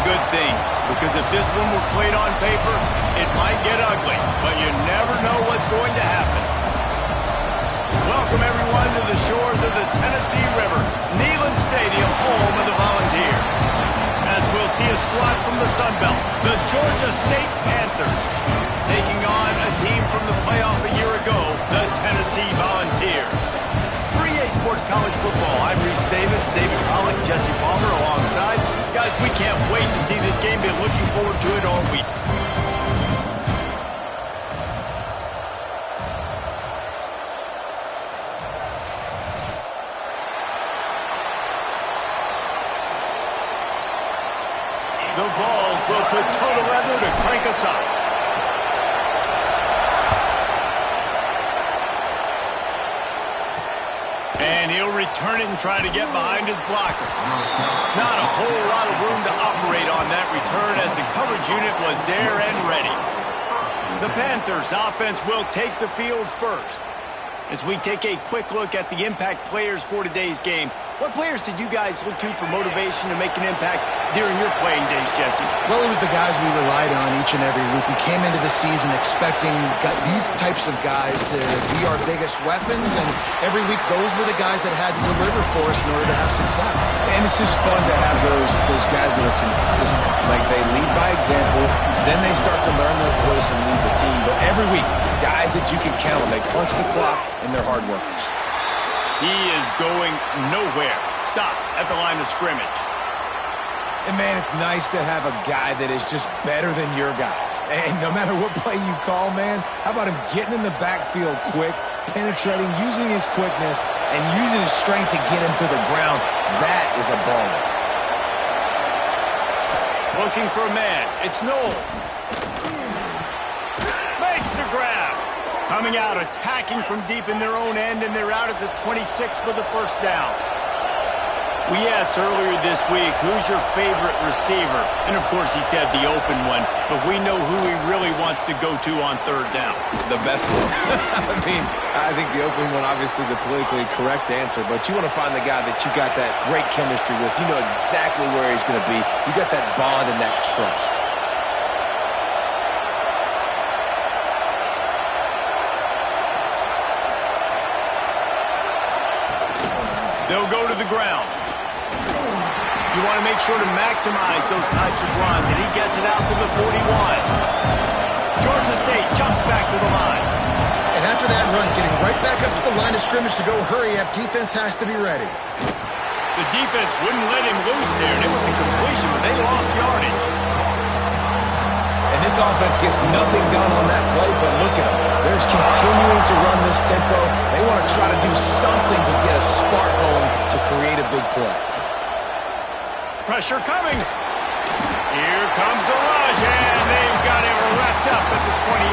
good thing, because if this one were played on paper, it might get ugly, but you never know what's going to happen. Welcome, everyone, to the shores of the Tennessee River, Neyland Stadium, home of the Volunteers. As we'll see a squad from the Sun Belt, the Georgia State Panthers, taking on a team from the playoff a year ago, the Tennessee Volunteers. For EA Sports College Football, I'm Reese Davis, David Pollock, Jesse Palmer alongside. Guys, we can't wait to see this game. Been looking forward to it all week. The Vols will put total leather to crank us up. And he'll return it and try to get behind his blockers. Not a whole lot of room to operate on that return as the coverage unit was there and ready. The Panthers offense will take the field first. As we take a quick look at the impact players for today's game, what players did you guys look to for motivation to make an impact during your playing days, Jesse? Well, it was the guys we relied on each and every week. We came into the season expecting these types of guys to be our biggest weapons, and every week those were the guys that had to deliver for us in order to have success. And it's just fun to have those guys that are consistent. Like, they lead by example, then they start to learn their voice and lead the team. But every week, guys that you can count on, they punch the clock, and they're hard workers. He is going nowhere. Stop at the line of scrimmage. And, man, it's nice to have a guy that is just better than your guys. And no matter what play you call, man, how about him getting in the backfield quick, penetrating, using his quickness, and using his strength to get him to the ground? That is a baller. Looking for a man. It's Knowles. Makes the grab. Coming out, attacking from deep in their own end, and they're out at the 26 for the first down. We asked earlier this week, who's your favorite receiver? And, of course, he said the open one, but we know who he really wants to go to on third down. The best one. I think the open one, obviously the politically correct answer, but you want to find the guy that you got that great chemistry with. You know exactly where he's going to be. You got that bond and that trust. They'll go to the ground. You want to make sure to maximize those types of runs, and he gets it out to the 41. Georgia State jumps back to the line. And after that run, getting right back up to the line of scrimmage to go hurry up, defense has to be ready. The defense wouldn't let him loose there, and it was a completion, but they lost yardage. And this offense gets nothing done on that play, but look at them. They're just continuing to run this tempo. They want to try to do something to get a spark going to create a big play. Pressure coming. Here comes the rush, and they've got him wrapped up at the 28.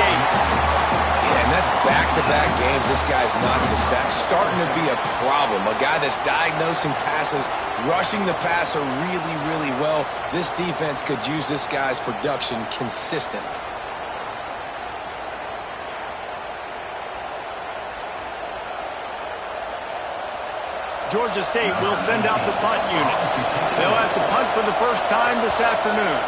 Yeah, and that's back-to-back games. This guy's notched a sack, starting to be a problem. A guy that's diagnosing passes, rushing the passer really, really well. This defense could use this guy's production consistently. Georgia State will send out the punt unit. They'll have to punt for the first time this afternoon.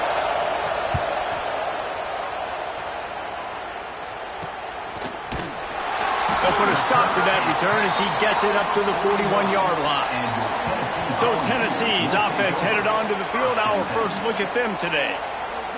They'll put a stop to that return as he gets it up to the 41-yard line. So Tennessee's offense headed onto the field. Our first look at them today.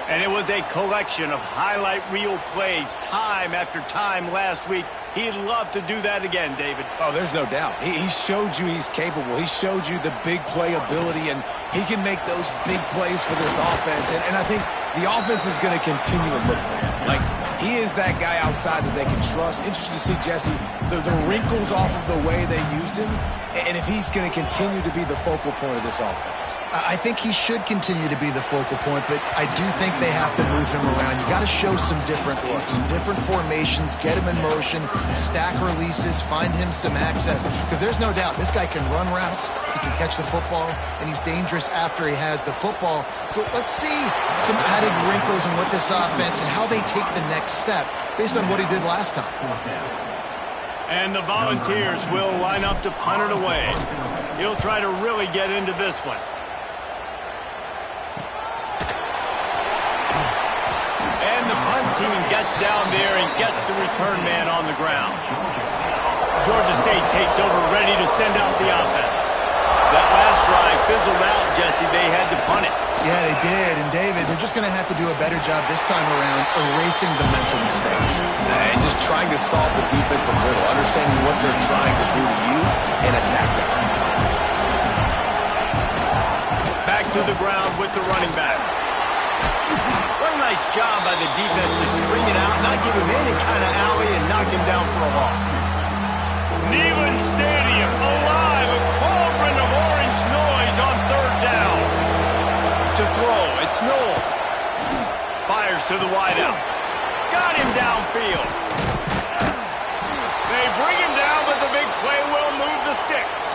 And it was a collection of highlight reel plays time after time last week. He'd love to do that again, David. Oh, there's no doubt. He showed you he's capable. He showed you the big play ability, and he can make those big plays for this offense. And I think the offense is going to continue to look for him. Like, he is that guy outside that they can trust. Interesting to see, Jesse, the wrinkles off of the way they used him, and if he's going to continue to be the focal point of this offense. I think he should continue to be the focal point, but I do think they have to move him around. You got to show some different looks, some different formations, get him in motion, stack releases, find him some access. Because there's no doubt this guy can run routes, he can catch the football, and he's dangerous after he has the football. So let's see some added wrinkles in what this offense and how they take the next step based on what he did last time. And the Volunteers will line up to punt it away. He'll try to really get into this one. gets down there and gets the return man on the ground. Georgia State takes over, ready to send out the offense. That last drive fizzled out, Jesse. They had to punt it. Yeah, they did. And, David, they're just going to have to do a better job this time around erasing the mental mistakes. And just trying to solve the defensive riddle, understanding what they're trying to do to you, and attack them. Back to the ground with the running back. What a nice job by the defense to string it out, not give him any kind of alley, and knock him down for a loss. Neyland Stadium alive, a cauldron of orange noise on third down. To throw, it's Knowles. Fires to the wideout. Got him downfield. They bring him down, but the big play will move the sticks.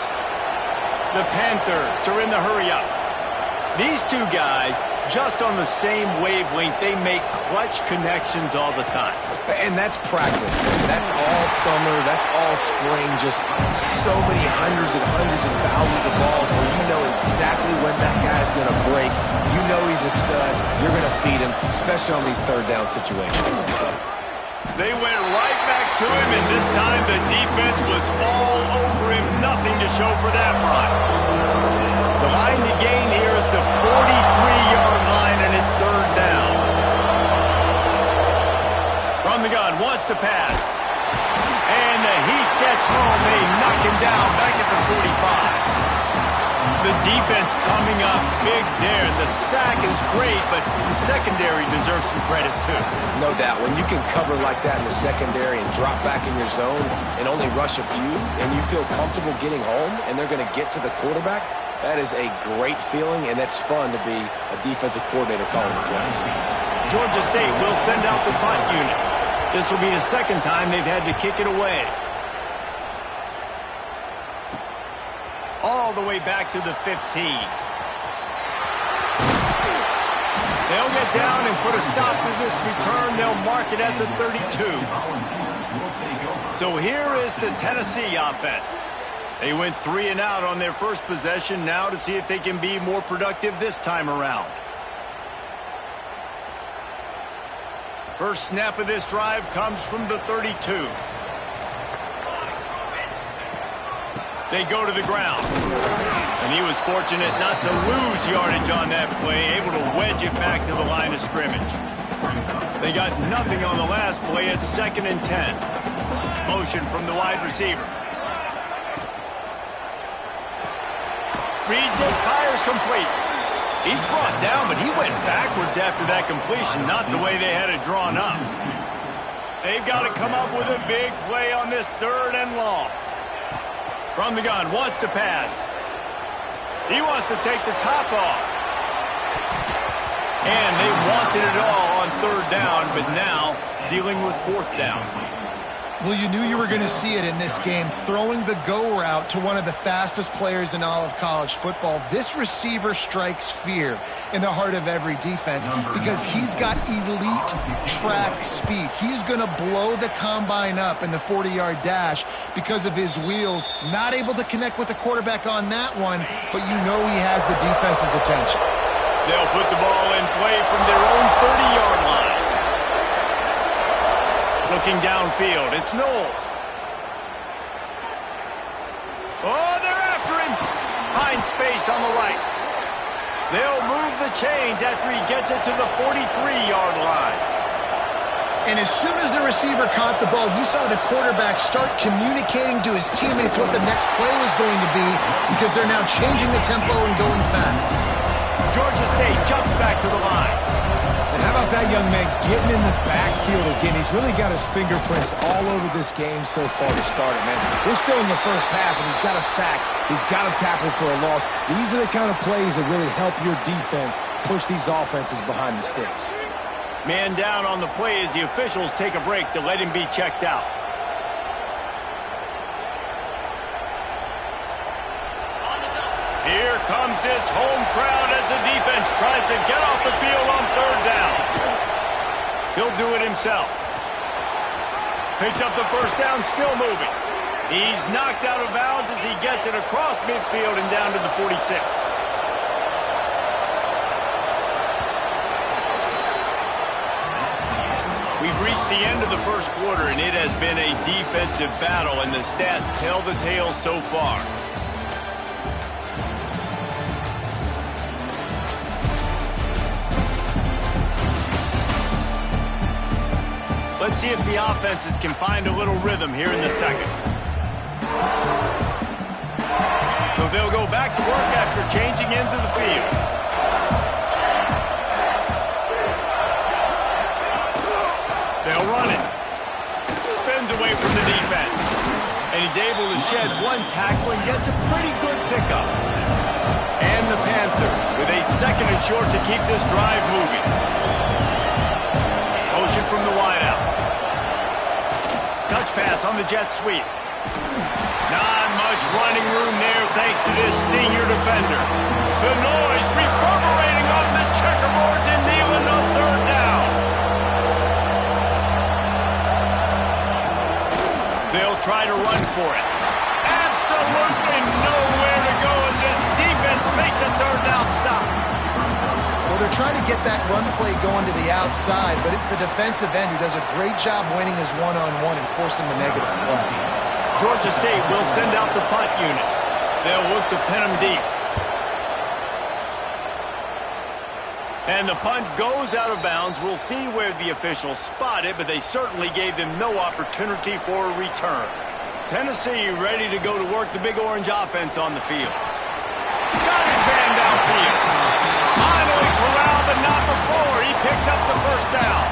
The Panthers are in the hurry-up. These two guys, just on the same wavelength, they make clutch connections all the time. And that's practice. That's all summer. That's all spring. Just so many hundreds and thousands of balls where you know exactly when that guy's going to break. You know he's a stud. You're going to feed him, especially on these third down situations. They went right back to him, and this time the defense was all over him. Nothing to show for that run. The line to gain here is the 43-yard line, and it's third down. From the gun, wants to pass. And the heat gets home. They knock him down back at the 45. The defense coming up big there. The sack is great, but the secondary deserves some credit, too. No doubt. When you can cover like that in the secondary and drop back in your zone and only rush a few, and you feel comfortable getting home, and they're going to get to the quarterback, that is a great feeling, and it's fun to be a defensive coordinator calling the plays. Georgia State will send out the punt unit. This will be the second time they've had to kick it away. All the way back to the 15. They'll get down and put a stop to this return. They'll mark it at the 32. So here is the Tennessee offense. They went 3 and out on their first possession. Now to see if they can be more productive this time around. First snap of this drive comes from the 32. They go to the ground. And he was fortunate not to lose yardage on that play, able to wedge it back to the line of scrimmage. They got nothing on the last play. It's 2nd and 10. Motion from the wide receiver. Reads it, fires complete. He's brought down, but he went backwards after that completion, not the way they had it drawn up. They've got to come up with a big play on this 3rd and long. From the gun, wants to pass. He wants to take the top off. And they wanted it all on 3rd down, but now dealing with 4th down. Well, you knew you were going to see it in this game, throwing the go route to one of the fastest players in all of college football. This receiver strikes fear in the heart of every defense because he's got elite track speed. He's going to blow the combine up in the 40-yard dash because of his wheels. Not able to connect with the quarterback on that one, but you know he has the defense's attention. They'll put the ball in play from their own 30-yard line. Looking downfield, it's Knowles. Oh, they're after him. Finds space on the right. They'll move the chains after he gets it to the 43-yard line. And as soon as the receiver caught the ball, you saw the quarterback start communicating to his teammates what the next play was going to be because they're now changing the tempo and going fast. Georgia State jumps back to the line. And how about that young man getting in the backfield again? He's really got his fingerprints all over this game so far to start it, man. We're still in the first half, and he's got a sack. He's got a tackle for a loss. These are the kind of plays that really help your defense push these offenses behind the sticks. Man down on the play as the officials take a break to let him be checked out. Here comes this home crowd as the defense tries to get off the field on 3rd down. He'll do it himself. Picks up the first down, still moving. He's knocked out of bounds as he gets it across midfield and down to the 46. We've reached the end of the first quarter, and it has been a defensive battle, and the stats tell the tale so far. Let's see if the offenses can find a little rhythm here in the second. So they'll go back to work after changing into the field. They'll run it. Spins away from the defense. And he's able to shed one tackle and gets a pretty good pickup. And the Panthers with a second and short to keep this drive moving. Motion from the wideout. Touch pass on the jet sweep. Not much running room there thanks to this senior defender. The noise reverberating off the checkerboards and kneeling on third down. They'll try to run for it. Absolutely nowhere to go as this defense makes a third down stop. Well, they're trying to get that run play going to the outside, but it's the defensive end who does a great job winning his one-on-one and forcing the negative play. Georgia State will send out the punt unit. They'll look to pin them deep. And the punt goes out of bounds. We'll see where the officials spot it, but they certainly gave them no opportunity for a return. Tennessee ready to go to work the Big Orange offense on the field. Got his man downfield. Finally corralled, but not before. He picks up the first down.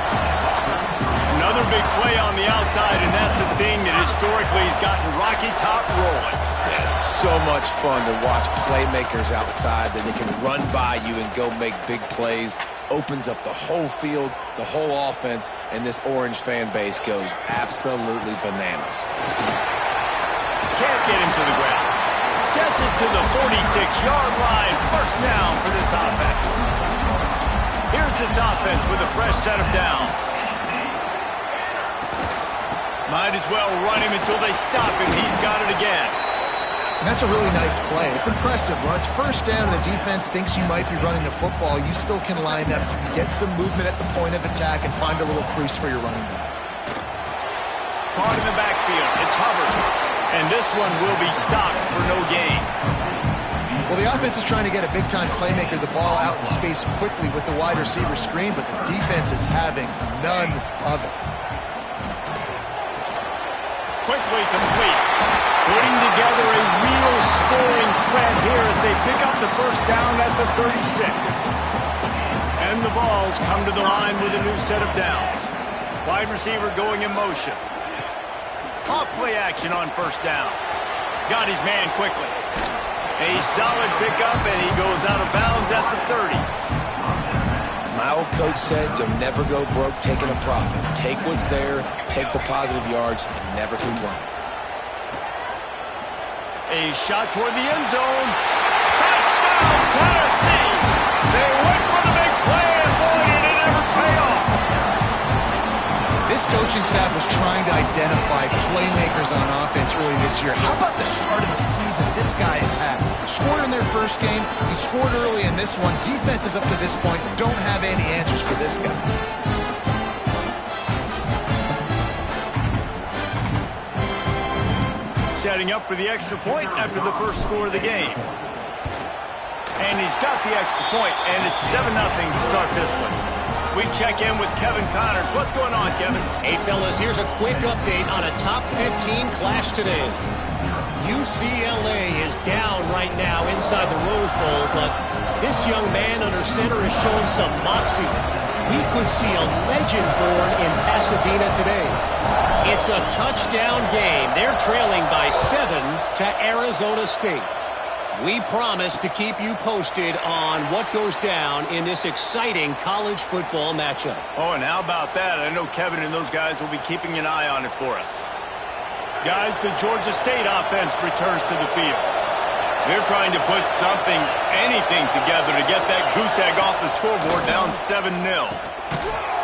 Another big play on the outside, and that's the thing that historically has gotten Rocky Top rolling. Yeah, so much fun to watch playmakers outside that they can run by you and go make big plays. Opens up the whole field, the whole offense, and this Orange fan base goes absolutely bananas. Can't get him to the ground. Gets it to the 46-yard line. First down for this offense. Here's this offense with a fresh set of downs. Might as well run him until they stop him. He's got it again. And that's a really nice play. It's impressive. When it's first down and the defense thinks you might be running the football, you still can line up, get some movement at the point of attack, and find a little crease for your running back. Caught in the backfield. It's Hubbard. And this one will be stopped for no gain. Well, the offense is trying to get a big-time playmaker the ball out in space quickly with the wide receiver screen, but the defense is having none of it. Quickly complete. Putting together a real scoring threat here as they pick up the first down at the 36. And the balls come to the line with a new set of downs. Wide receiver going in motion. Off play action on first down. Got his man quickly. A solid pickup, and he goes out of bounds at the 30. My old coach said you'll never go broke taking a profit. Take what's there, take the positive yards, and never complain. A shot toward the end zone. Touchdown, Tennessee! They went for the big play, and boy, did it ever pay off. This coaching staff was trying to identify playmakers on offense early this year. How about the start of the season this guy has had? Scored in their first game. He scored early in this one. Defenses up to this point don't have any answers for this guy. Setting up for the extra point after the first score of the game. And he's got the extra point, and it's 7-0 to start this one. We check in with Kevin Connors. What's going on, Kevin? Hey, fellas, here's a quick update on a top 15 clash today. UCLA is down right now inside the Rose Bowl, but this young man under center has shown some moxie. We could see a legend born in Pasadena today. It's a touchdown game. They're trailing by 7 to Arizona State. We promise to keep you posted on what goes down in this exciting college football matchup. Oh, and how about that? I know Kevin and those guys will be keeping an eye on it for us. Guys, the Georgia State offense returns to the field. They're trying to put something, anything together to get that goose egg off the scoreboard down 7-0.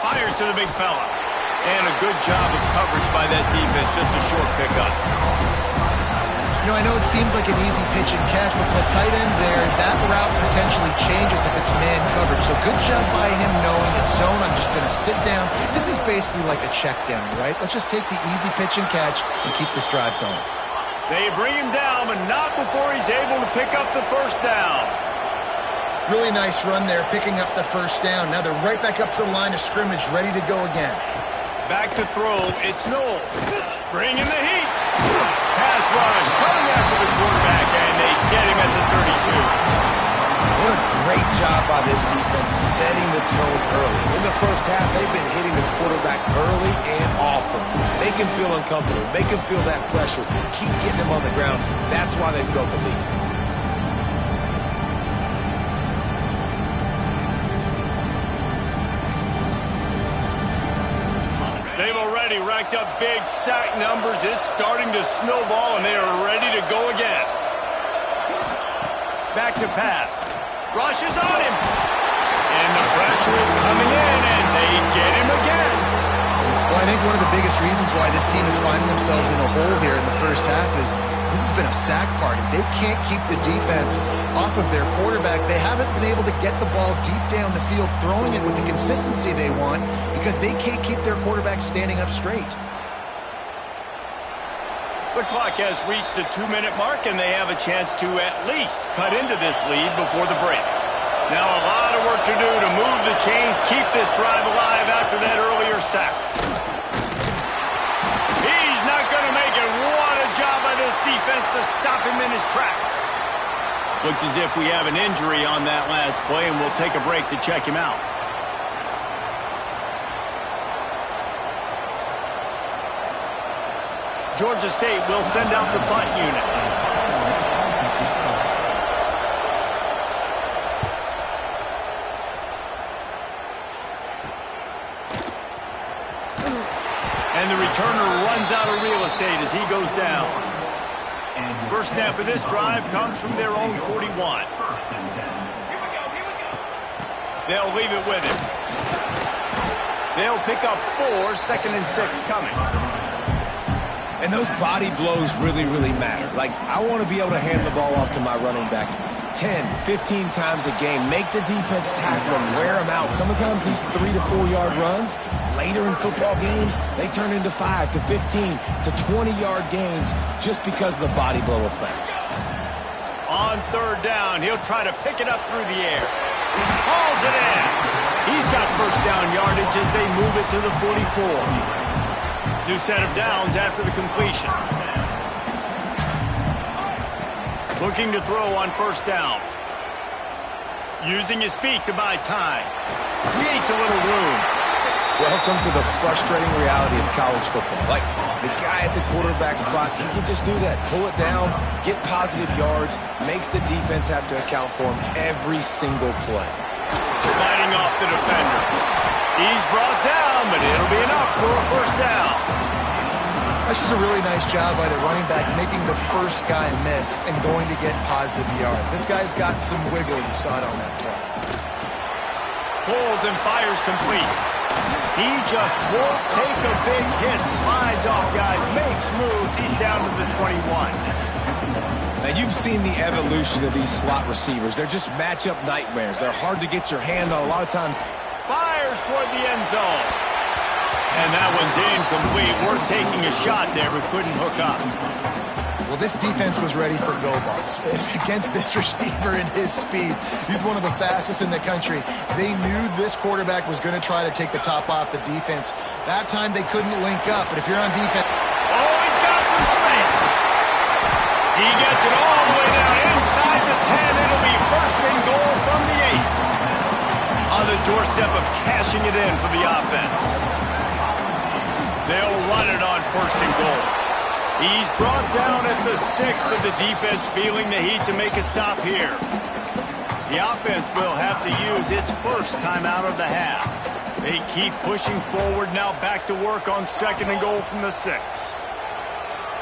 Fires to the big fella. And a good job of coverage by that defense, just a short pickup. You know, I know it seems like an easy pitch and catch, but for the tight end there, that route potentially changes if it's man coverage. So good job by him knowing it's zone. I'm just going to sit down. This is basically like a check down, right? Let's just take the easy pitch and catch and keep this drive going. They bring him down, but not before he's able to pick up the first down. Really nice run there, picking up the first down. Now they're right back up to the line of scrimmage, ready to go again. Back to throw, it's Knowles. Bringing the heat. Pass rush, coming after the quarterback, and they get him at the 32. What a great job by this defense setting the tone early. In the first half, they've been hitting the quarterback early and often. Make him feel uncomfortable. Make him feel that pressure. Keep getting him on the ground. That's why they've built the lead. They've already racked up big sack numbers. It's starting to snowball, and they are ready to go again. Back to pass. Rush is on him. And the pressure is coming in, and they get him again. Well, I think one of the biggest reasons why this team is finding themselves in a hole here in the first half is this has been a sack party. They can't keep the defense off of their quarterback. They haven't been able to get the ball deep down the field, throwing it with the consistency they want because they can't keep their quarterback standing up straight. The clock has reached the 2-minute mark, and they have a chance to at least cut into this lead before the break. Now a lot of work to do to move the chains, keep this drive alive after that earlier sack. He's not going to make it. What a job by this defense to stop him in his tracks. Looks as if we have an injury on that last play, and we'll take a break to check him out. Georgia State will send out the punt unit. And the returner runs out of real estate as he goes down. First snap of this drive comes from their own 41. They'll leave it with him. They'll pick up 4, 2nd and 6 coming. And those body blows really, really matter. Like, I want to be able to hand the ball off to my running back 10, 15 times a game. Make the defense tackle them, wear them out. Sometimes these 3 to 4 yard runs, later in football games, they turn into 5 to 15 to 20-yard gains just because of the body blow effect. On third down, he'll try to pick it up through the air. Hauls it in. He's got first down yardage as they move it to the 44. New set of downs after the completion. Looking to throw on first down. Using his feet to buy time. Creates a little room. Welcome to the frustrating reality of college football. Like, the guy at the quarterback spot, he can just do that. Pull it down, get positive yards, makes the defense have to account for him every single play. Fighting off the defender. He's brought down, but it'll be enough for a first down. That's just a really nice job by the running back, making the first guy miss and going to get positive yards. This guy's got some wiggle. You saw it on that play. Pulls and fires complete. He just won't take a big hit. Slides off guys, makes moves. He's down to the 21. Now, you've seen the evolution of these slot receivers. They're just matchup nightmares. They're hard to get your hand on a lot of times. Fires toward the end zone. And that one's incomplete. Worth taking a shot there, but couldn't hook up. Well, this defense was ready for go balls. Against this receiver and his speed, he's one of the fastest in the country. They knew this quarterback was going to try to take the top off the defense. That time they couldn't link up, but if you're on defense... Oh, he's got some space. He gets it all the way down inside the 10. It'll be first and goal from the 8. On the doorstep of cashing it in for the offense. They'll run it on first and goal. He's brought down at the 6, but the defense feeling the heat to make a stop here. The offense will have to use its first timeout of the half. They keep pushing forward, now back to work on second and goal from the 6.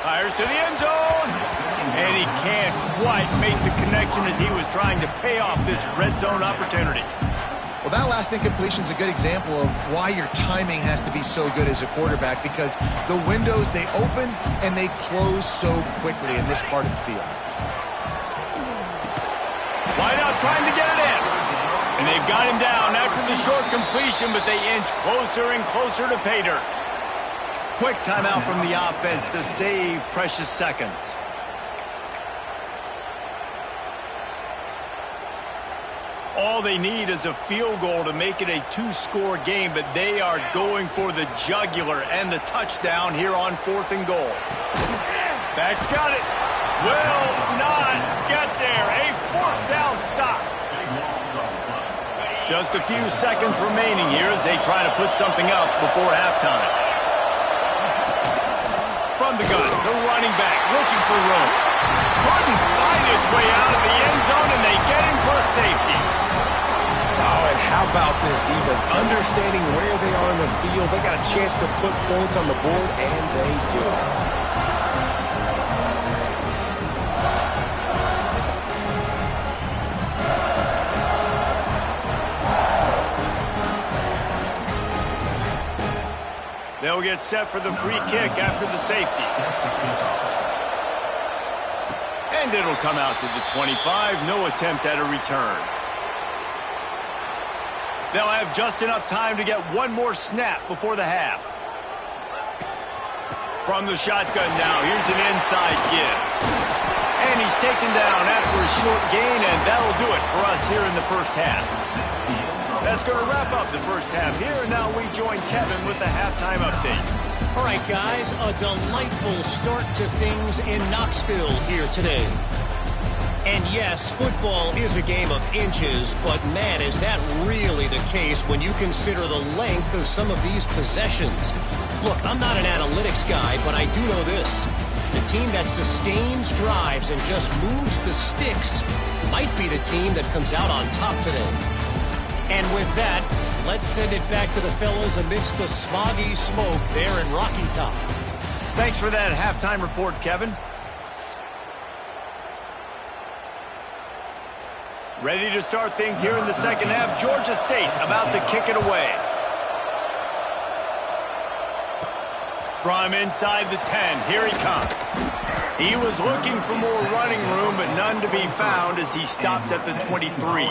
Fires to the end zone. And he can't quite make the connection as he was trying to pay off this red zone opportunity. Well, that last incompletion is a good example of why your timing has to be so good as a quarterback, because the windows, they open and they close so quickly in this part of the field. Wide out trying to get it in. And they've got him down after the short completion, but they inch closer and closer to pay dirt. Quick timeout from the offense to save precious seconds. All they need is a field goal to make it a two-score game, but they are going for the jugular and the touchdown here on 4th and goal. Back's got it. Will not get there. A 4th down stop. Just a few seconds remaining here as they try to put something up before halftime. From the gun, the running back looking for room. Couldn't find his way out of the end zone, and they get him for a safety. Oh, and how about this defense? Understanding where they are in the field, they got a chance to put points on the board, and they do. They'll get set for the free kick after the safety. And it'll come out to the 25. No attempt at a return. They'll have just enough time to get one more snap before the half. From the shotgun now, here's an inside give. And he's taken down after a short gain, and that'll do it for us here in the first half. That's going to wrap up the first half here, and now we join Kevin with the halftime update. All right, guys, a delightful start to things in Knoxville here today. And yes, football is a game of inches, but man, is that really the case when you consider the length of some of these possessions. Look, I'm not an analytics guy, but I do know this. The team that sustains drives and just moves the sticks might be the team that comes out on top today. And with that, let's send it back to the fellas amidst the smoggy smoke there in Rocky Top. Thanks for that halftime report, Kevin. Ready to start things here in the second half. Georgia State about to kick it away. From inside the 10, here he comes. He was looking for more running room, but none to be found as he stopped at the 23.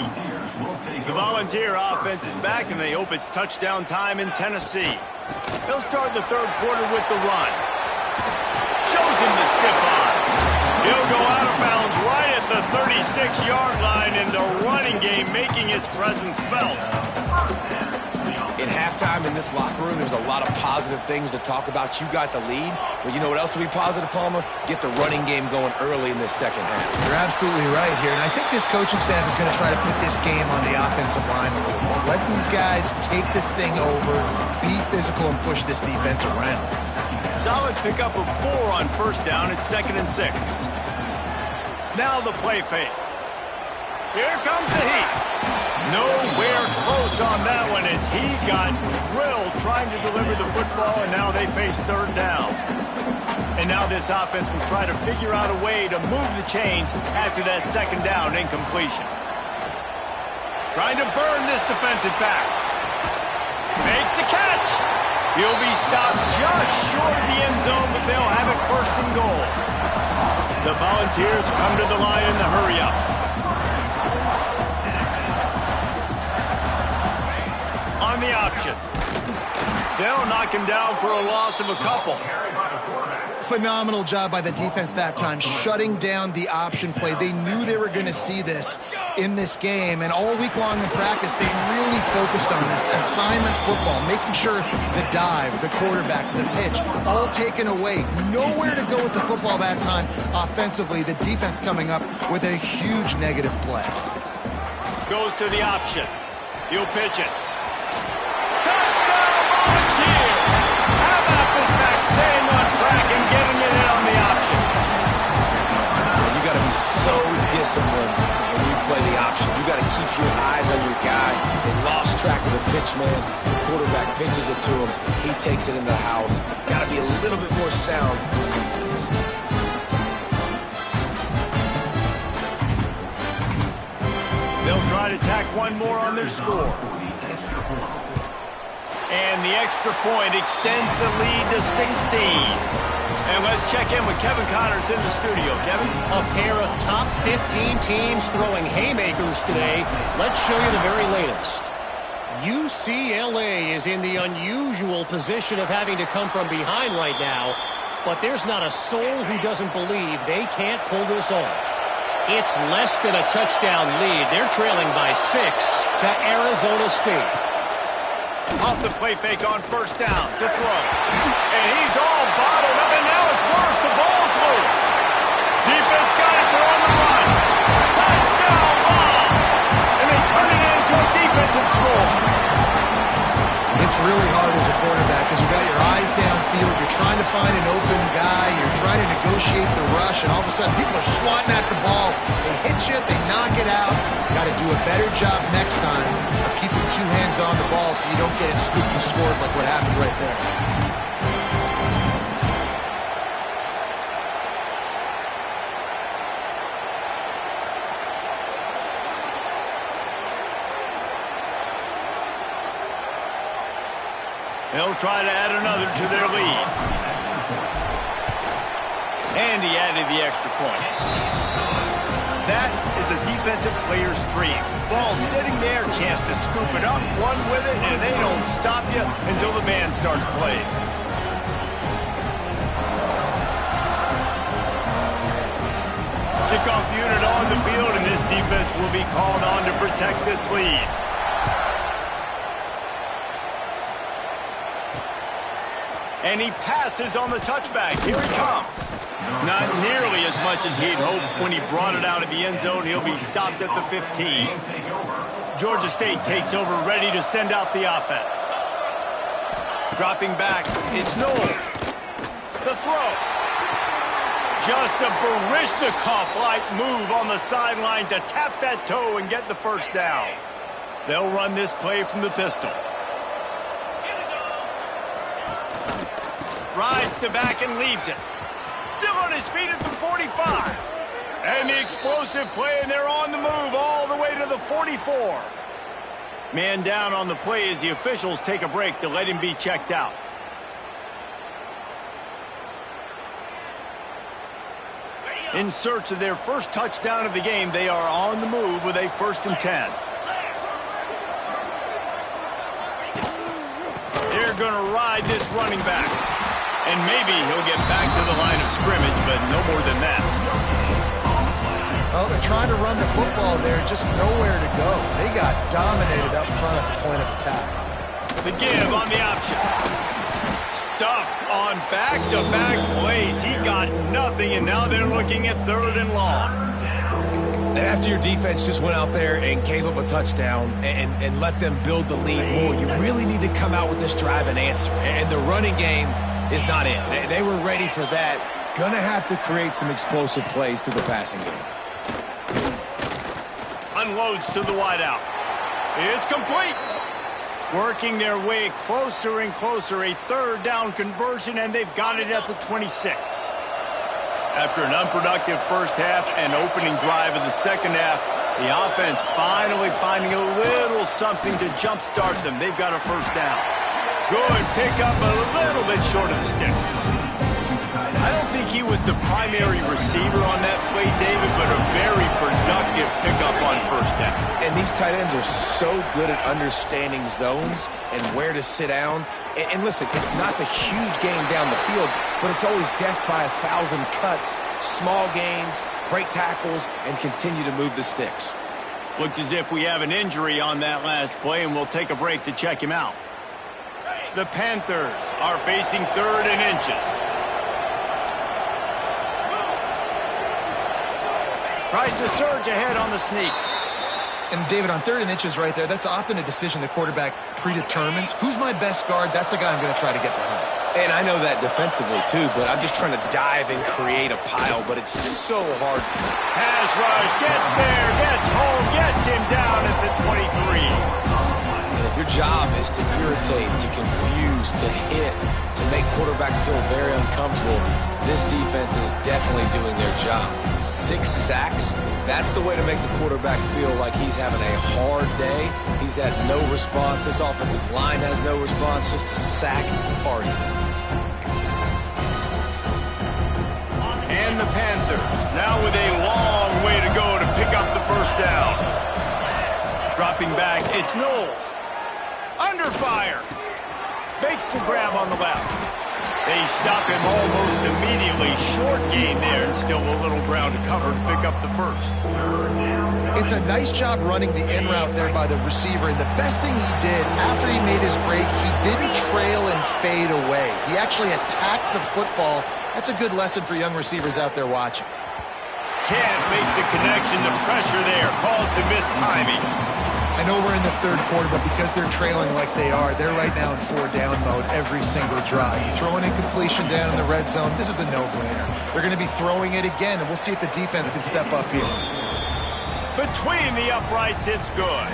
The Volunteer offense is back, and they hope it's touchdown time in Tennessee. They'll start the third quarter with the run. Shows him the stiff arm. He'll go out of bounds right at the 36-yard line, and the running game making its presence felt. In halftime in this locker room, there's a lot of positive things to talk about. You got the lead, but you know what else will be positive, Palmer? Get the running game going early in this second half. You're absolutely right here, and I think this coaching staff is going to try to put this game on the offensive line a little bit. Let these guys take this thing over, be physical, and push this defense around. Solid pickup of 4 on first down. It's 2nd and 6. Now the play fake. Here comes the heat. Nowhere close on that one as he got drilled trying to deliver the football, and now they face third down. And now this offense will try to figure out a way to move the chains after that second down incompletion. Trying to burn this defensive back. Makes the catch. He'll be stopped just short of the end zone, but they'll have it 1st and goal. The Volunteers come to the line in the hurry-up. On the option. They'll knock him down for a loss of a couple. Phenomenal job by the defense that time, shutting down the option play. They knew they were going to see this in this game, and all week long in practice, they really focused on this assignment football, making sure the dive, the quarterback, the pitch, all taken away. Nowhere to go with the football that time offensively. The defense coming up with a huge negative play. Goes to the option. He'll pitch it. Touchdown, Volunteer! How about this back staying on track and getting it in on the option? And you got to be so disciplined when you play the option. You got to keep your eyes on your guy. They lost track of the pitch, man. The quarterback pitches it to him. He takes it in the house. Got to be a little bit more sound on defense. They'll try to tack one more on their score. And the extra point extends the lead to 16. And let's check in with Kevin Connors in the studio. Kevin? A pair of top 15 teams throwing haymakers today. Let's show you the very latest. UCLA is in the unusual position of having to come from behind right now, but there's not a soul who doesn't believe they can't pull this off. It's less than a touchdown lead. They're trailing by 6 to Arizona State. Off the play fake on first down to throw. And he's all bottled up, and now it's worse. The ball's loose. Defense got it. They're on the run. Touchdown ball. And they turn it into a defensive score. It's really hard as a quarterback because you got your eyes downfield. You're trying to find an open guy. You're trying to negotiate the rush, and all of a sudden people are swatting at the ball. They hit you. They knock it out. Got to do a better job next time of keeping two hands on the ball so you don't get it scooped and scored like what happened right there. They'll try to add another to their lead. And he added the extra point. That is a defensive player's dream. Ball sitting there, chance to scoop it up, run with it, and they don't stop you until the band starts playing. Kickoff unit on the field, and this defense will be called on to protect this lead. And he passes on the touchback. Here he comes. Not nearly as much as he'd hoped when he brought it out of the end zone. He'll be stopped at the 15. Georgia State takes over, ready to send out the offense. Dropping back, it's Knowles. The throw. Just a Baryshnikov-like move on the sideline to tap that toe and get the first down. They'll run this play from the pistol. Rides to back and leaves it. Still on his feet at the 45. And the explosive play, and they're on the move all the way to the 44. Man down on the play as the officials take a break to let him be checked out. In search of their first touchdown of the game, they are on the move with a 1st and 10. They're going to ride this running back. And maybe he'll get back to the line of scrimmage, but no more than that. Well, they're trying to run the football there, just nowhere to go. They got dominated up front at the point of attack. The give on the option. Stuffed on back-to-back plays. He got nothing, and now they're looking at 3rd and long. And after your defense just went out there and gave up a touchdown and let them build the lead more, you really need to come out with this drive and answer. And the running game is not in. They were ready for that. Gonna have to create some explosive plays through the passing game. Unloads to the wideout. It's complete. Working their way closer and closer. A 3rd down conversion, and they've got it at the 26. After an unproductive first half and opening drive in the second half, the offense finally finding a little something to jumpstart them. They've got a 1st down. Good pickup, a little bit short of the sticks. I don't think he was the primary receiver on that play, David, but a very productive pickup on 1st down. And these tight ends are so good at understanding zones and where to sit down. And listen, it's not the huge game down the field, but it's always death by 1,000 cuts, small gains, break tackles, and continue to move the sticks. Looks as if we have an injury on that last play, and we'll take a break to check him out. The Panthers are facing 3rd and inches. Tries to surge ahead on the sneak. And David, on 3rd and inches right there, that's often a decision the quarterback predetermines. Who's my best guard? That's the guy I'm going to try to get behind. And I know that defensively too, but I'm just trying to dive and create a pile, but it's so hard. Pass rush, gets there, gets home, gets him down at the 23. And if your job is to irritate, to confuse, to hit, to make quarterbacks feel very uncomfortable, this defense is definitely doing their job. 6 sacks, that's the way to make the quarterback feel like he's having a hard day. He's had no response. This offensive line has no response, just a sack party. And the Panthers, now with a long way to go to pick up the first down. Dropping back, it's Knowles. Under fire. Makes the grab on the left. They stop him almost immediately. Short gain there, and still a little ground to cover to pick up the first. It's a nice job running the in route there by the receiver, and the best thing he did after he made his break, he didn't trail and fade away. He actually attacked the football. That's a good lesson for young receivers out there watching. Can't make the connection. The pressure there caused the missed timing. I know we're in the third quarter, but because they're trailing like they are, they're right now in 4-down mode every single drive. You throw an incompletion down in the red zone, this is a no-brainer. They're going to be throwing it again, and we'll see if the defense can step up here. Between the uprights, it's good.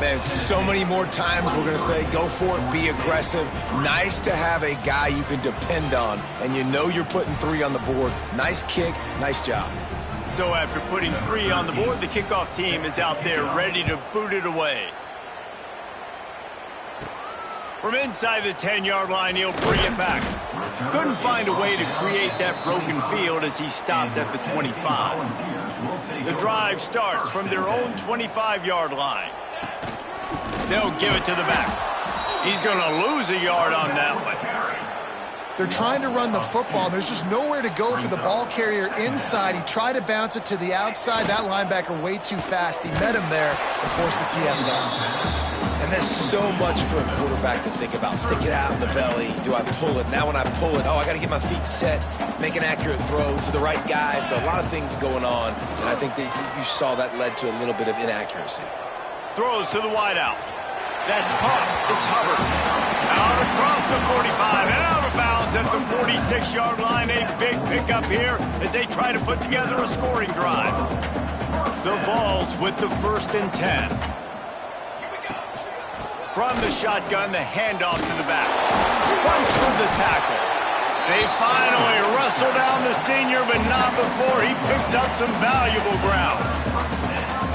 Man, so many more times we're going to say, go for it, be aggressive. Nice to have a guy you can depend on, and you know you're putting 3 on the board. Nice kick, nice job. So after putting 3 on the board, the kickoff team is out there ready to boot it away. From inside the 10-yard line, he'll bring it back. Couldn't find a way to create that broken field as he stopped at the 25. The drive starts from their own 25-yard line. They'll give it to the back. He's going to lose a yard on that one. They're trying to run the football, and there's just nowhere to go for the ball carrier inside. He tried to bounce it to the outside. That linebacker way too fast. He met him there and forced the TFL. And there's so much for a quarterback to think about. Stick it out in the belly. Do I pull it? Now when I pull it, I got to get my feet set, make an accurate throw to the right guy. So a lot of things going on, and I think that you saw that led to a little bit of inaccuracy. Throws to the wideout. That's caught. It's Hubbard. Out across the 45 and out of bounds at the 46-yard line. A big pickup here as they try to put together a scoring drive. The Vols with the 1st and 10. From the shotgun, the handoff to the back. Runs for the tackle. They finally wrestle down the senior, but not before he picks up some valuable ground.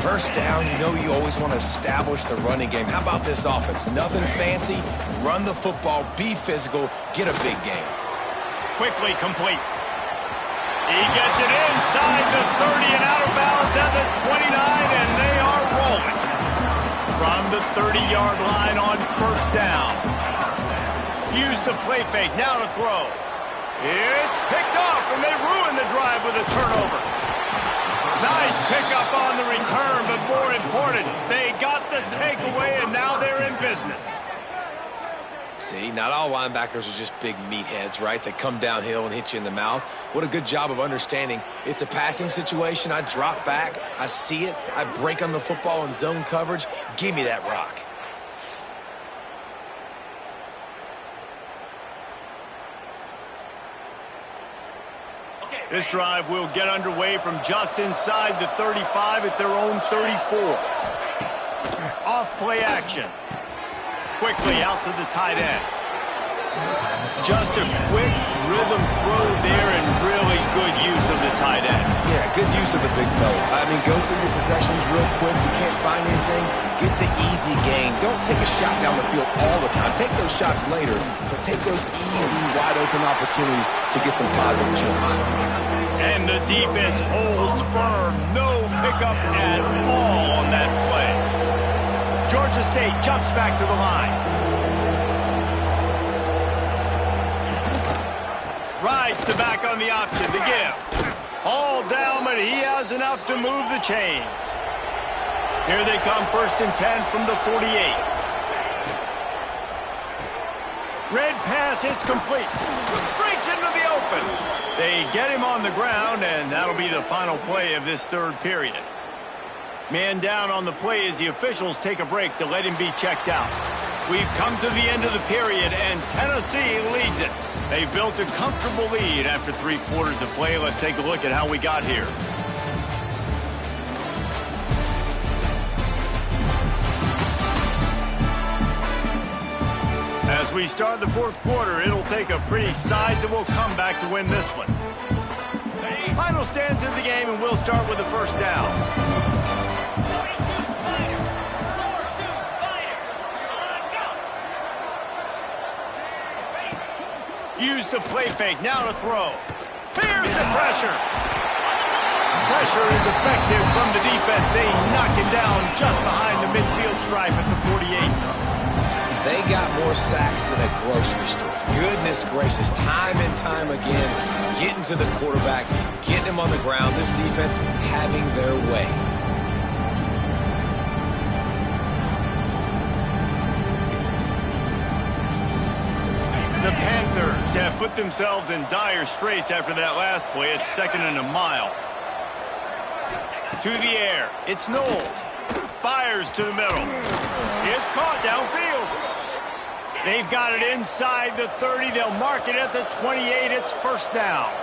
First down, you know you always want to establish the running game. How about this offense? Nothing fancy. Run the football, be physical, get a big game. Quickly complete. He gets it inside the 30 and out of bounds at the 29, and they are rolling. From the 30-yard line on 1st down. Use the play fake, now to throw. It's picked off, and they ruin the drive with a turnover. Nice pickup on the return, but more important, they got the takeaway, and now they're in business. See, not all linebackers are just big meatheads, right? They come downhill and hit you in the mouth. What a good job of understanding. It's a passing situation. I drop back. I see it. I break on the football in zone coverage. Give me that rock. This drive will get underway from just inside the 35 at their own 34. Off play action. Quickly out to the tight end. Just a quick rhythm throw there and really good use of the tight end. Yeah, good use of the big fella. I mean, go through your progressions real quick. You can't find anything. Get the easy gain. Don't take a shot down the field all the time. Take those shots later, but take those easy, wide-open opportunities to get some positive chunks. And the defense holds firm. No pickup at all on that play. Georgia State jumps back to the line. Rides the back on the option to give. All down, but he has enough to move the chains. Here they come, 1st and 10 from the 48. Red pass, it's complete. Breaks into the open. They get him on the ground, and that'll be the final play of this 3rd period. Man down on the play as the officials take a break to let him be checked out. We've come to the end of the period, and Tennessee leads it. They've built a comfortable lead after 3 quarters of play. Let's take a look at how we got here. As we start the fourth quarter, it'll take a pretty sizable comeback to win this one. Final stands of the game, and we'll start with the first down. Use the play fake, now to throw. Here's the pressure. Pressure is effective from the defense. They knock him down just behind the midfield stripe at the 48. They got more sacks than a grocery store. Goodness gracious, time and time again, getting to the quarterback, getting him on the ground. This defense having their way. The Panthers have put themselves in dire straits after that last play. It's 2nd and a mile. To the air. It's Knowles. Fires to the middle. It's caught downfield. They've got it inside the 30. They'll mark it at the 28. It's first down.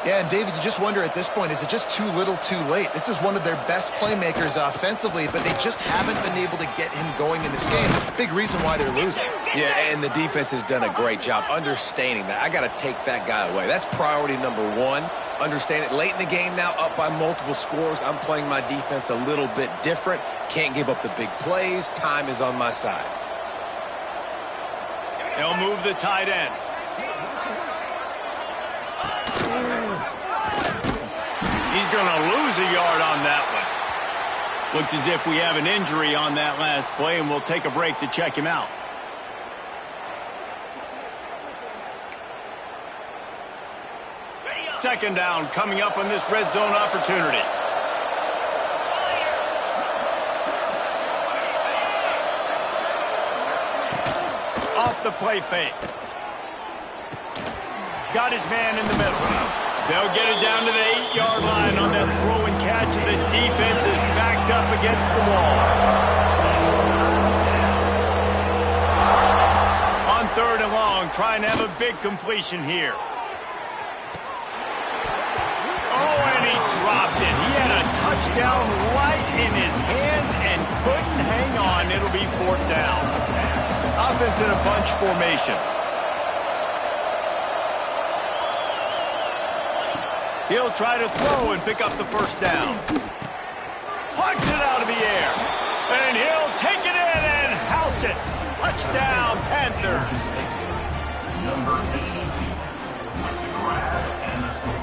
Yeah, and David, you just wonder at this point, is it just too little too late? This is one of their best playmakers offensively, but they just haven't been able to get him going in this game. Big reason why they're losing. Yeah, and the defense has done a great job understanding that. I got to take that guy away. That's priority number one. Understand it. Late in the game now, up by multiple scores. I'm playing my defense a little bit different. Can't give up the big plays. Time is on my side. They'll move the tight end. He's going to lose a yard on that one. Looks as if we have an injury on that last play, and we'll take a break to check him out. Second down coming up on this red zone opportunity. Off the play fake. Got his man in the middle. They'll get it down to the 8-yard line on that throw and catch, and the defense is backed up against the wall. On 3rd and long, trying to have a big completion here. Oh, and he dropped it. He had a touchdown right in his hands and couldn't hang on. It'll be 4th down. Offense in a bunch formation. He'll try to throw and pick up the first down. Plucks it out of the air. And he'll take it in and house it. Touchdown, Panthers. Number 82 with the grab and the score.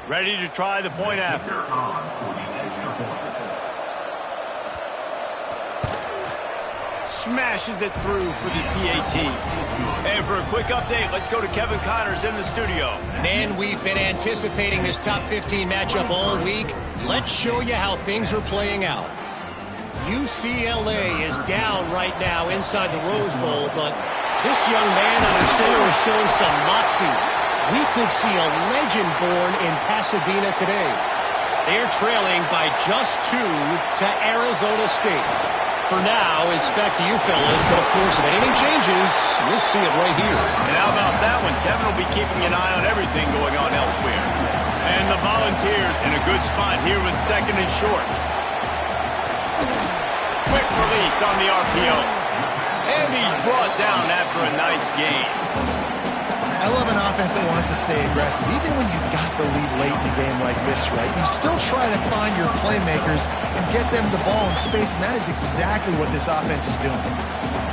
Ready to try the point after. Smashes it through for the PAT. And for a quick update, let's go to Kevin Connors in the studio. Man, we've been anticipating this top 15 matchup all week. Let's show you how things are playing out. UCLA is down right now inside the Rose Bowl, but this young man under center has shown some moxie. We could see a legend born in Pasadena today. They're trailing by just 2 to Arizona State. For now, it's back to you fellas, but of course, if anything changes, you'll see it right here. And how about that one? Kevin will be keeping an eye on everything going on elsewhere. And the Volunteers in a good spot here with 2nd and short. Quick release on the RPO. And he's brought down after a nice gain. I love an offense that wants to stay aggressive. Even when you've got the lead late in the game like this, right? You still try to find your playmakers and get them the ball in space, and that is exactly what this offense is doing.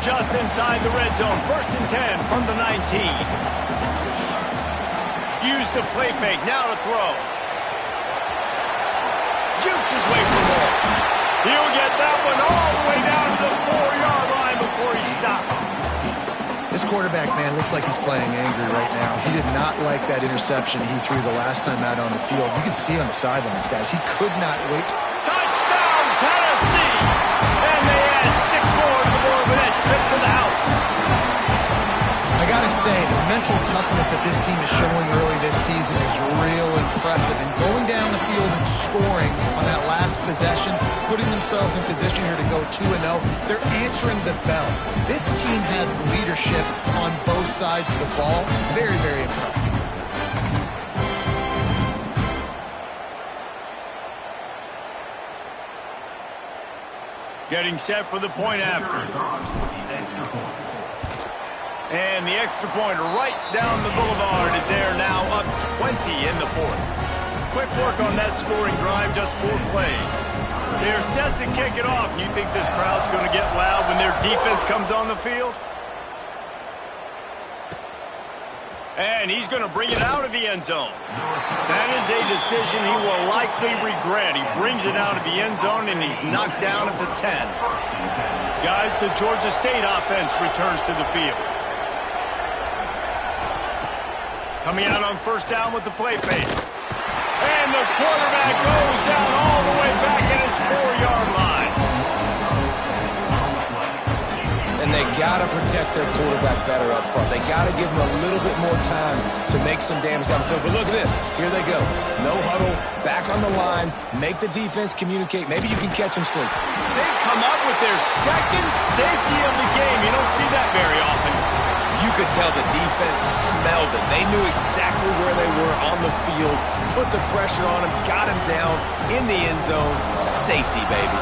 Just inside the red zone, 1st and 10 from the 19. Use the play fake, now to throw. Jukes his way for more. He'll get that one all the way down to the 4-yard line before he stops. This quarterback, man, looks like he's playing angry right now. He did not like that interception he threw the last time out on the field. You can see on the sidelines, guys. He could not wait. Touchdown, Tennessee! And they add 6 more to the board with that trip to the house. I got to say, the mental toughness that this team is showing early this season is real impressive. And going down the field and scoring on that last possession, putting themselves in position here to go 2-0. They're answering the bell. This team has leadership on both sides of the ball. Very, very impressive. Getting set for the point after. And the extra point right down the boulevard is there now, up 20 in the fourth. Quick work on that scoring drive, just 4 plays. They're set to kick it off. You think this crowd's going to get loud when their defense comes on the field? And he's going to bring it out of the end zone. That is a decision he will likely regret. He brings it out of the end zone, and he's knocked down at the 10. Guys, the Georgia State offense returns to the field. Coming out on first down with the play fake. And the quarterback goes down all the way back at his 4-yard line. And they got to protect their quarterback better up front. They got to give him a little bit more time to make some damage down the field. But look at this. Here they go. No huddle, back on the line, make the defense communicate. Maybe you can catch them sleeping. They come up with their second safety of the game. You don't see that very often. You could tell the defense smelled it. They knew exactly where they were on the field, put the pressure on him, got him down in the end zone. Safety, baby.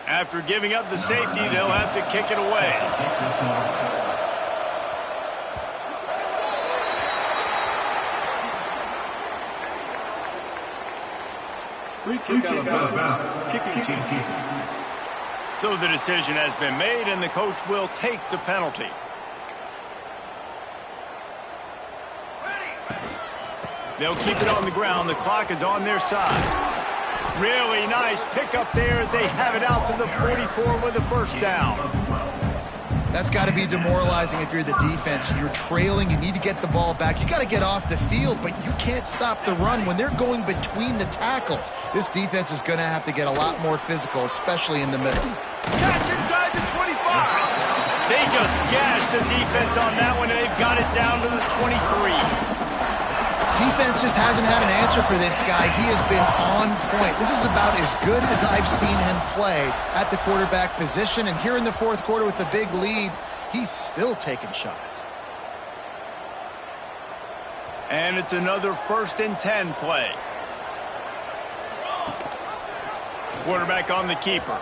After giving up the safety, they'll have to kick it away. Free kick out of bounds. Kicking team. So the decision has been made, and the coach will take the penalty. They'll keep it on the ground. The clock is on their side. Really nice pickup there as they have it out to the 44 with a first down. That's got to be demoralizing if you're the defense. You're trailing. You need to get the ball back. You got to get off the field, but you can't stop the run when they're going between the tackles. This defense is going to have to get a lot more physical, especially in the middle. Catch inside the 25. They just gashed the defense on that one, and they've got it down to the 23. Defense just hasn't had an answer for this guy. He has been on point. This is about as good as I've seen him play at the quarterback position. And here in the fourth quarter with a big lead, he's still taking shots. And it's another 1st and 10 play. Quarterback on the keeper.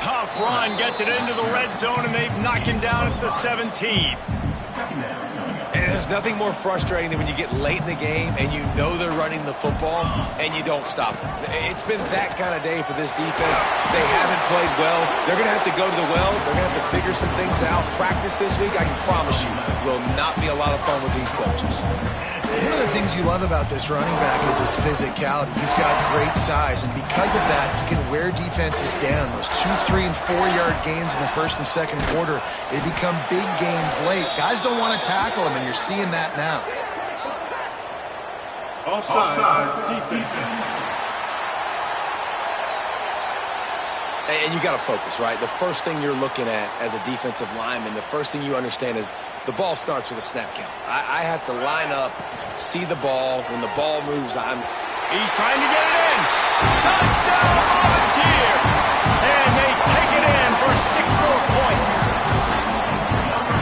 Tough run, gets it into the red zone, and they've knocked him down at the 17. And there's nothing more frustrating than when you get late in the game and you know they're running the football and you don't stop them. It's been that kind of day for this defense. They haven't played well. They're going to have to go to the well. They're going to have to figure some things out. Practice this week, I can promise you, will not be a lot of fun with these coaches. One of the things you love about this running back is his physicality. He's got great size, and because of that, he can wear defenses down. Those 2, 3, and 4-yard gains in the first and second quarter, they become big gains late. Guys don't want to tackle him, and you're seeing that now. Offside defense. And you got to focus, right? The first thing you're looking at as a defensive lineman, the first thing you understand is the ball starts with a snap count. I have to line up, see the ball. When the ball moves, He's trying to get it in. Touchdown, Volunteer! And they take it in for 6 more points.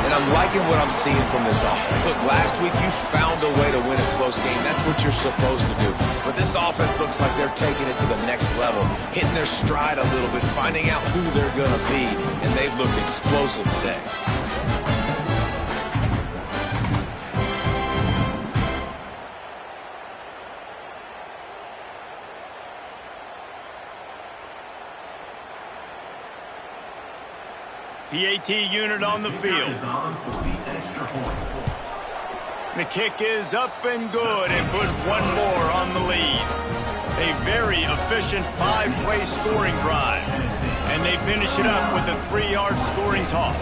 And I'm liking what I'm seeing from this offense. Look, last week you found a way to win a close game. That's what you're supposed to do. But this offense looks like they're taking it to the next level, hitting their stride a little bit, finding out who they're going to be. And they've looked explosive today. PAT unit on the field. The kick is up and good and put one more on the lead. A very efficient 5-play scoring drive. And they finish it up with a 3-yard scoring toss.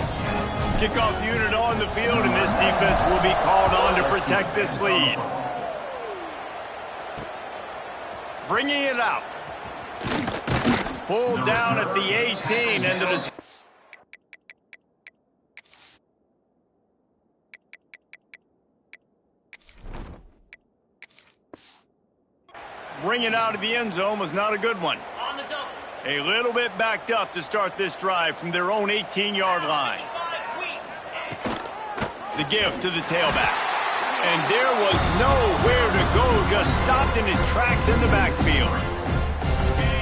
Kickoff unit on the field, and this defense will be called on to protect this lead. Bringing it out. Pulled down at the 18 and the bring it out of the end zone was not a good one. A little bit backed up to start this drive from their own 18-yard line. The give to the tailback. And there was nowhere to go, just stopped in his tracks in the backfield.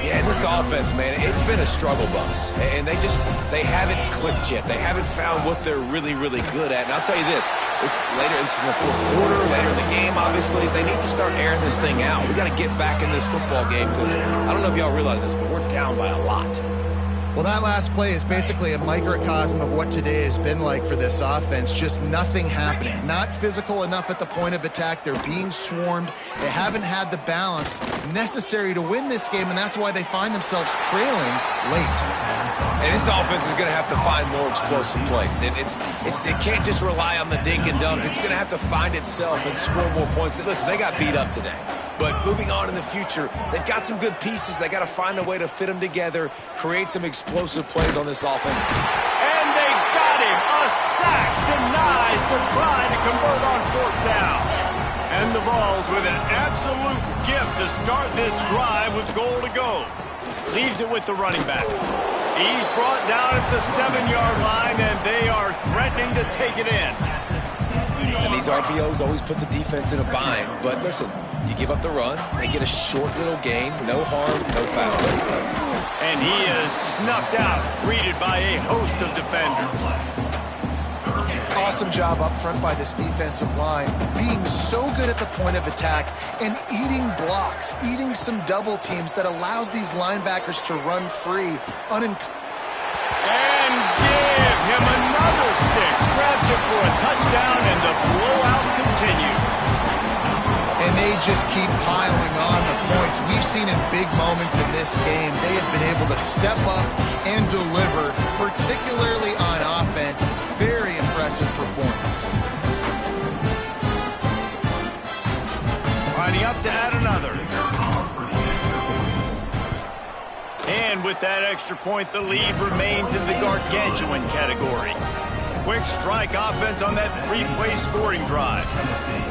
Yeah, and this offense, man, it's been a struggle bus. And they haven't clicked yet. They haven't found what they're really, really good at. And I'll tell you this, it's in the fourth quarter, later in the game, obviously. They need to start airing this thing out. We got to get back in this football game because I don't know if y'all realize this, but we're down by a lot. Well, that last play is basically a microcosm of what today has been like for this offense. Just nothing happening. Not physical enough at the point of attack. They're being swarmed. They haven't had the balance necessary to win this game, and that's why they find themselves trailing late. And this offense is going to have to find more explosive plays. And it can't just rely on the dink and dunk. It's going to have to find itself and score more points. Listen, they got beat up today. But moving on in the future, they've got some good pieces. They got to find a way to fit them together, create some explosive plays on this offense. And they got him. A sack denies to try to convert on fourth down. And the Vols with an absolute gift to start this drive with goal to go. Leaves it with the running back. He's brought down at the 7-yard line, and they are threatening to take it in. And these RPOs always put the defense in a bind. But listen, you give up the run, they get a short little gain, no harm, no foul. And he is snuffed out, greeted by a host of defenders. Awesome job up front by this defensive line, being so good at the point of attack and eating blocks, eating some double teams that allows these linebackers to run free. And give him another 6. Grabs it for a touchdown, and the blowout continues. And they just keep piling on the points. We've seen in big moments in this game, they have been able to step up and deliver, particularly on offense. Very impressive performance. Lining up to add another. And with that extra point, the lead remains in the gargantuan category. Quick strike offense on that 3-play scoring drive.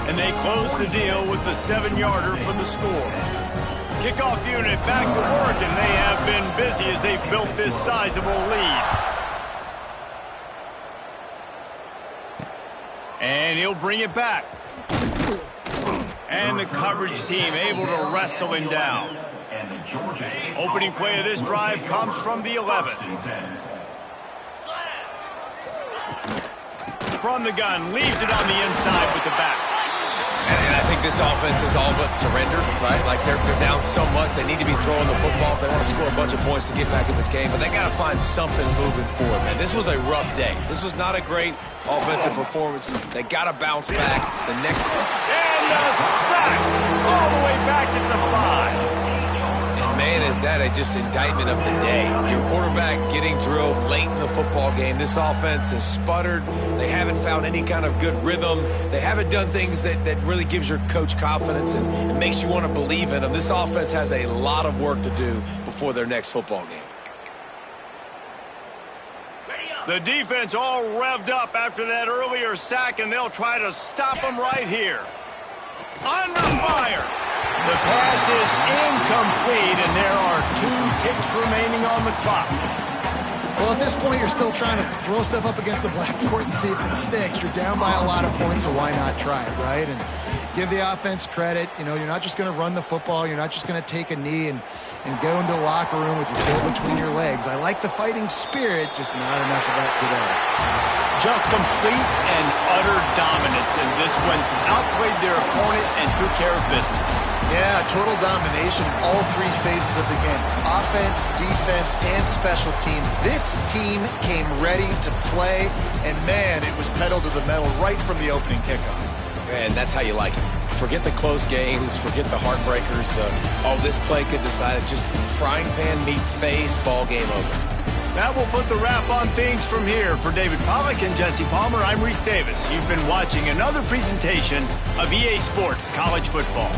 And they close the deal with the 7-yarder from the score. Kickoff unit back to work, and they have been busy as they've built this sizable lead. And he'll bring it back. And the coverage team able to wrestle him down. Opening play of this drive comes from the 11. From the gun, leaves it on the inside with the back. And I think this offense is all but surrendered, right? Like they're down so much, they need to be throwing the football if they want to score a bunch of points to get back in this game. But they got to find something moving forward, man. This was a rough day. This was not a great offensive performance. They got to bounce back. The next and a sack all the way back at the 5. And man, is that just indictment of the day. Your quarterback getting drilled late in the football game. This offense has sputtered. They haven't found any kind of good rhythm. They haven't done things that really gives your coach confidence and makes you want to believe in them. This offense has a lot of work to do before their next football game. The defense all revved up after that earlier sack, and they'll try to stop them right here. Under fire. The pass is incomplete, and there are 2 ticks remaining on the clock. Well, at this point, you're still trying to throw stuff up against the blackboard and see if it sticks. You're down by a lot of points, so why not try it, right? And give the offense credit. You know, you're not just going to run the football. You're not just going to take a knee and go into the locker room with your tail between your legs. I like the fighting spirit, just not enough of that today. Just complete and utter dominance, and this one outplayed their opponent and took care of business. Yeah, total domination in all 3 phases of the game. Offense, defense, and special teams. This team came ready to play, and man, it was pedal to the metal right from the opening kickoff. And that's how you like it. Forget the close games, forget the heartbreakers, this play could decide it. Just frying pan meet face, ball game over. That will put the wrap on things from here. For David Pollack and Jesse Palmer, I'm Reese Davis. You've been watching another presentation of EA Sports College Football.